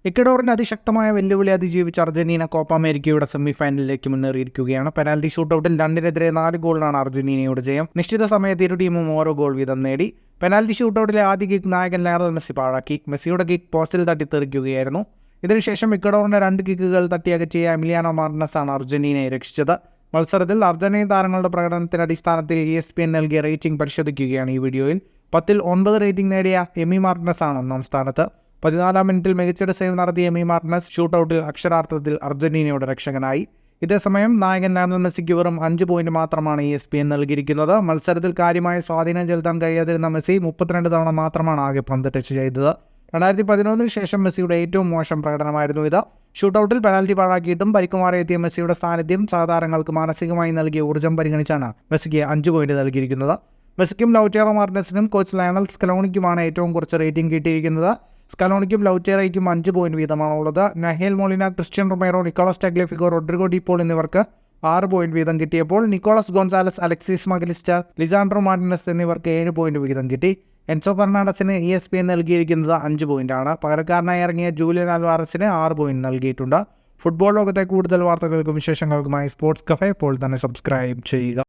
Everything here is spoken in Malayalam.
ഇക്വഡോറിന്റെ അതിശക്തമായ വെല്ലുവിളി അതിജീവിച്ച് അർജന്റീന കോപ്പ അമേരിക്കയുടെ സെമിഫൈനലിലേക്ക് മുന്നേറിയിരിക്കുകയാണ്. പെനാൽറ്റി ഷൂട്ടൌട്ടിൽ 2-നെതിരെ 4 ഗോളിനാണ് അർജന്റീനയുടെ ജയം. നിശ്ചിത സമയത്ത് ഇരു ടീമും ഓരോ ഗോൾ വീതം നേടി. പെനാൽറ്റി ഷൂട്ടൌട്ടിലെ ആദ്യ കിക്ക് നായകൻ ലയണൽ മെസ്സി പാഴാക്കി. മെസ്സിയുടെ കിക്ക് പോസ്റ്റിൽ തട്ടിത്തെറിക്കുകയായിരുന്നു. ഇതിനുശേഷം ഇക്വഡോറിന്റെ 2 കിക്കുകൾ തട്ടിയകറ്റിയ എമിലിയാനോ മാർട്ടിനസ് ആണ് അർജന്റീനയെ രക്ഷിച്ചത്. മത്സരത്തിൽ അർജന്റീൻ താരങ്ങളുടെ പ്രകടനത്തിന്റെ അടിസ്ഥാനത്തിൽ ESPN നൽകിയ റേറ്റിംഗ് പരിശോധിക്കുകയാണ് ഈ വീഡിയോയിൽ. 10-ൽ 9 റേറ്റിംഗ് നേടിയ എമി മാർട്ടിനസ് ആണ് 1-ാം സ്ഥാനത്ത്. 14-ാം മിനിറ്റിൽ മികച്ചൊരു സേവ് നടത്തിയ എമി മാർട്ടിനസ് ഷൂട്ടൌട്ടിൽ അക്ഷരാർത്ഥത്തിൽ അർജന്റീനയുടെ രക്ഷകനായി. ഇതേസമയം നായകൻ ലയണൽ മെസ്സിക്ക് വെറും 5 പോയിന്റ് മാത്രമാണ് ESPN നൽകിയിരിക്കുന്നത്. മത്സരത്തിൽ കാര്യമായ സ്വാധീനം ചെലുത്താൻ കഴിയാതിരുന്ന മെസ്സി 32 തവണ മാത്രമാണ് ആകെ പന്ത് ടച്ച് ചെയ്തത്. 2011 ശേഷം മെസ്സിയുടെ ഏറ്റവും മോശം പ്രകടനമായിരുന്നു ഇത്. ഷൂട്ടൌട്ടിൽ പെനാൽറ്റി പാഴാക്കിയിട്ടും പരിക്കുമാറി എത്തിയ മെസ്സിയുടെ സാന്നിധ്യം സഹതാരങ്ങൾക്ക് മാനസികമായി നൽകിയ ഊർജ്ജം പരിഗണിച്ചാണ് മെസ്സിക്ക് 5 പോയിന്റ് നൽകിയിരിക്കുന്നത്. മെസ്സിക്കും ലൗറ്റേറോ മാർട്ടിനസിനും കോച്ച് ലയണൽ സ്കലോണിക്കുമാണ് ഏറ്റവും കുറച്ച് റേറ്റിംഗ് കിട്ടിയിരിക്കുന്നത്. സ്കലോണിക്കും ലൗറ്റേറോയ്ക്കും 5 പോയിന്റ് വീതമാണുള്ളത്. Nahuel Molina, Cristian Romero, Nicolas Tagliafico, Rodrigo De Paul എന്നിവർക്ക് 6 പോയിന്റ് വീതം കിട്ടിയപ്പോൾ Nicolas Gonzalez, Alexis Mac Allister, Lisandro Martinez എന്നിവർക്ക് 7 പോയിന്റ് വീതം കിട്ടി. എൻസോ ഫെർണാണ്ടസിന് ESPN നൽകിയിരിക്കുന്നത് 5 പോയിന്റാണ്. പകരക്കാരനായി ഇറങ്ങിയ ജൂലിയൻ അൽവാറസിന് 6 പോയിന്റ് നൽകിയിട്ടുണ്ട്. ഫുട്ബോൾ ലോകത്തെ കൂടുതൽ വാർത്തകൾക്കും വിശേഷങ്ങൾക്കുമായി സ്പോർട്സ് കഫേ ഇപ്പോൾ തന്നെ സബ്സ്ക്രൈബ് ചെയ്യുക.